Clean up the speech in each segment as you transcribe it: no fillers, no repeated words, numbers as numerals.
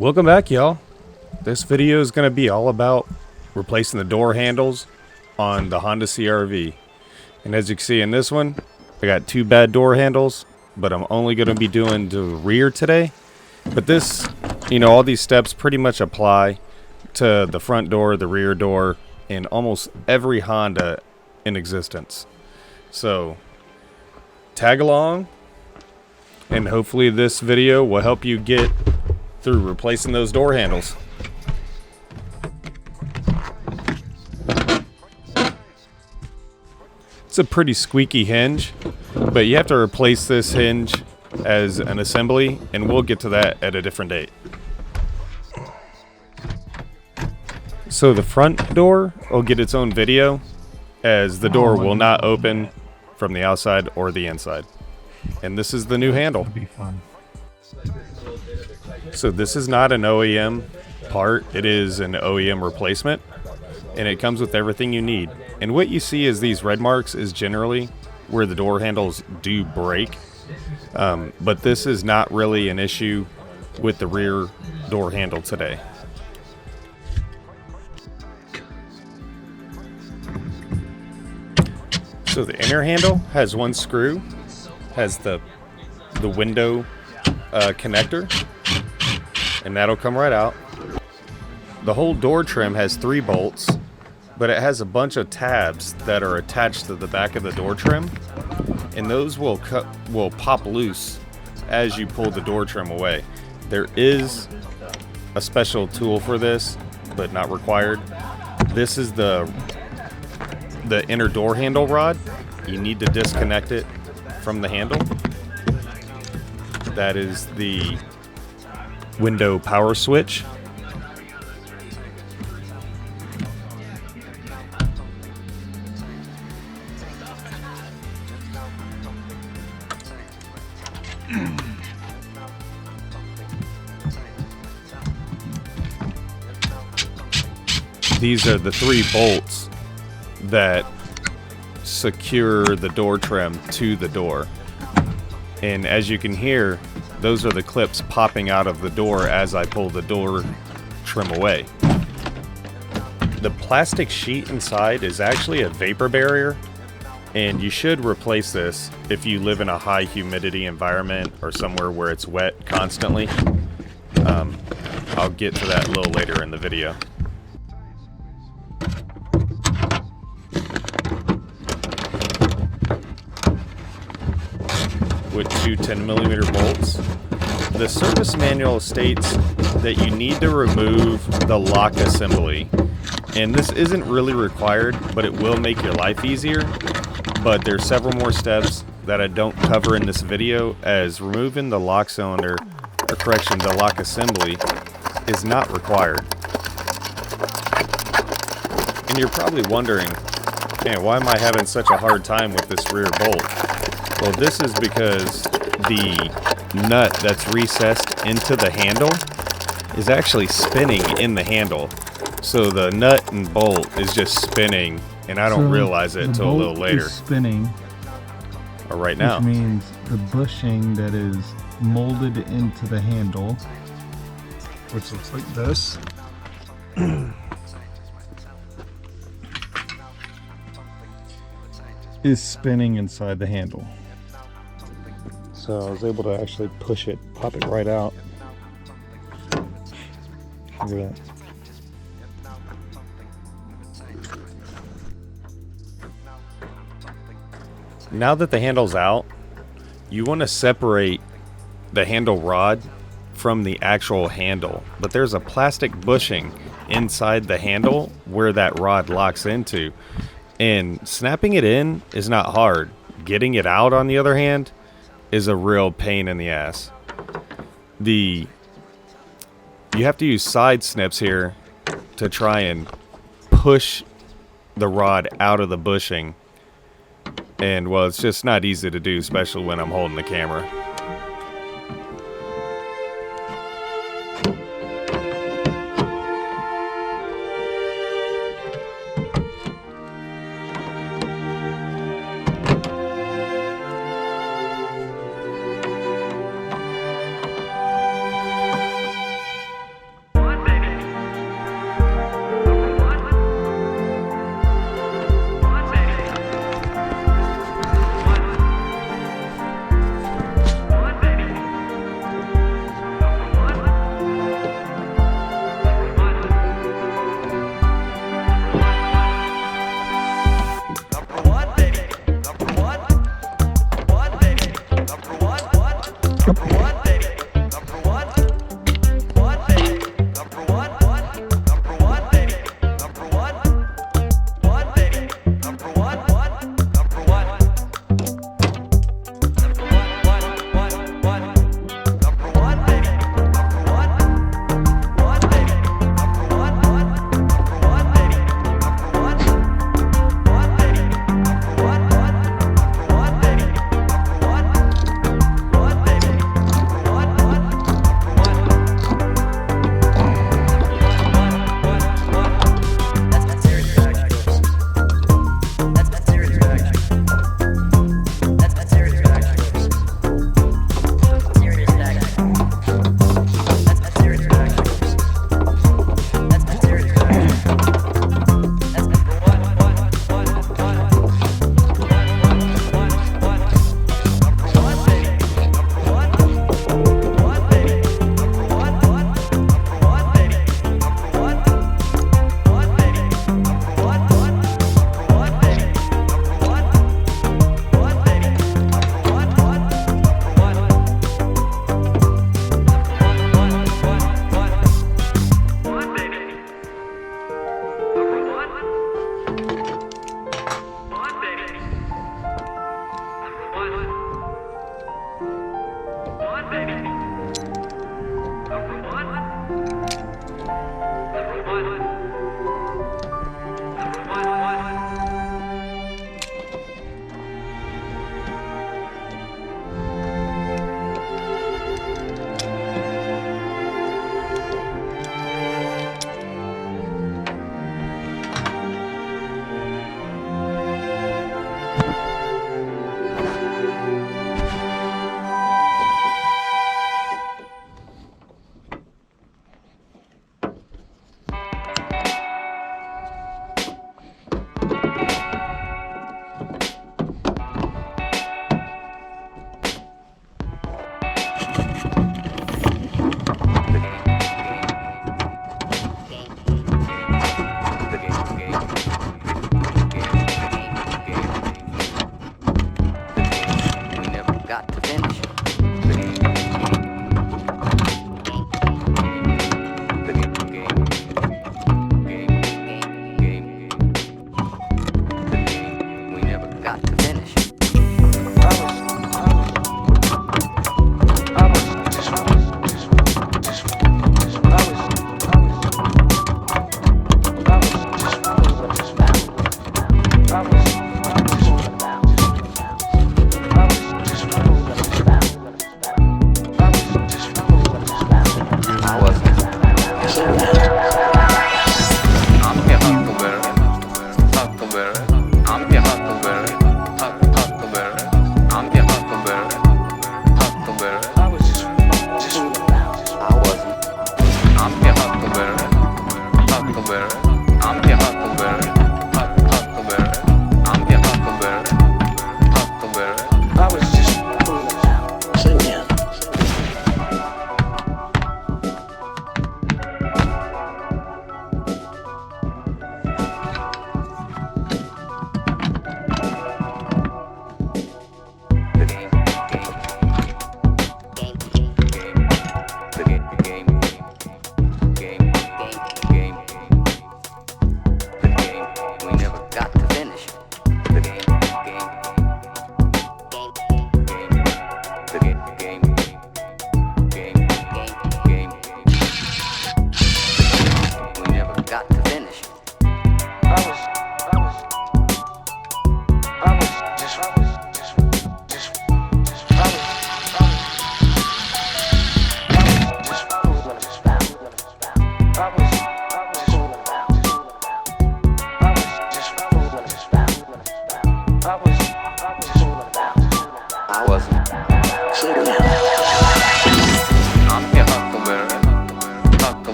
Welcome back, y'all. This video is going to be all about replacing the door handles on the Honda CR-V. And as you can see in this one, I got two bad door handles, but I'm only going to be doing the rear today. But this, all these steps pretty much apply to the front door, the rear door, and almost every Honda in existence. So, tag along, and hopefully this video will help you get through replacing those door handles. It's a pretty squeaky hinge, but you have to replace this hinge as an assembly, and we'll get to that at a different date. So the front door will get its own video, as the door will not open from the outside or the inside. And this is the new handle. That'd be fun. So this is not an OEM part, it is an OEM replacement, and it comes with everything you need. And what you see is these red marks is generally where the door handles do break, but this is not really an issue with the rear door handle today. So the inner handle has one screw, has the window connector, and that'll come right out. The whole door trim has 3 bolts, but it has a bunch of tabs that are attached to the back of the door trim, and those will pop loose as you pull the door trim away. There is a special tool for this, but not required. This is the inner door handle rod. You need to disconnect it from the handle. That is the window power switch. These are the 3 bolts that secure the door trim to the door. And as you can hear, those are the clips popping out of the door as I pull the door trim away. The plastic sheet inside is actually a vapor barrier, and you should replace this if you live in a high humidity environment or somewhere where it's wet constantly. I'll get to that a little later in the video. With 2 10mm bolts. The service manual states that you need to remove the lock assembly, and this isn't really required, but it will make your life easier. But there's several more steps that I don't cover in this video, as removing the lock cylinder, or correction, the lock assembly, is not required. And you're probably wondering, man, why am I having such a hard time with this rear bolt? Well, this is because the nut that's recessed into the handle is actually spinning in the handle. So the nut and bolt is just spinning, and I don't realize it until a little later. Is spinning, or right now. which means the bushing that is molded into the handle, which looks like this, is spinning inside the handle. So I was able to actually push it, pop it right out. Look at that. Now that the handle's out, you want to separate the handle rod from the actual handle. But there's a plastic bushing inside the handle where that rod locks into. And snapping it in is not hard. Getting it out, on the other hand, is a real pain in the ass. You have to use side snips here to try and push the rod out of the bushing. And well, it's just not easy to do, especially when I'm holding the camera.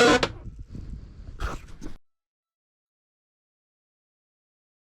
it.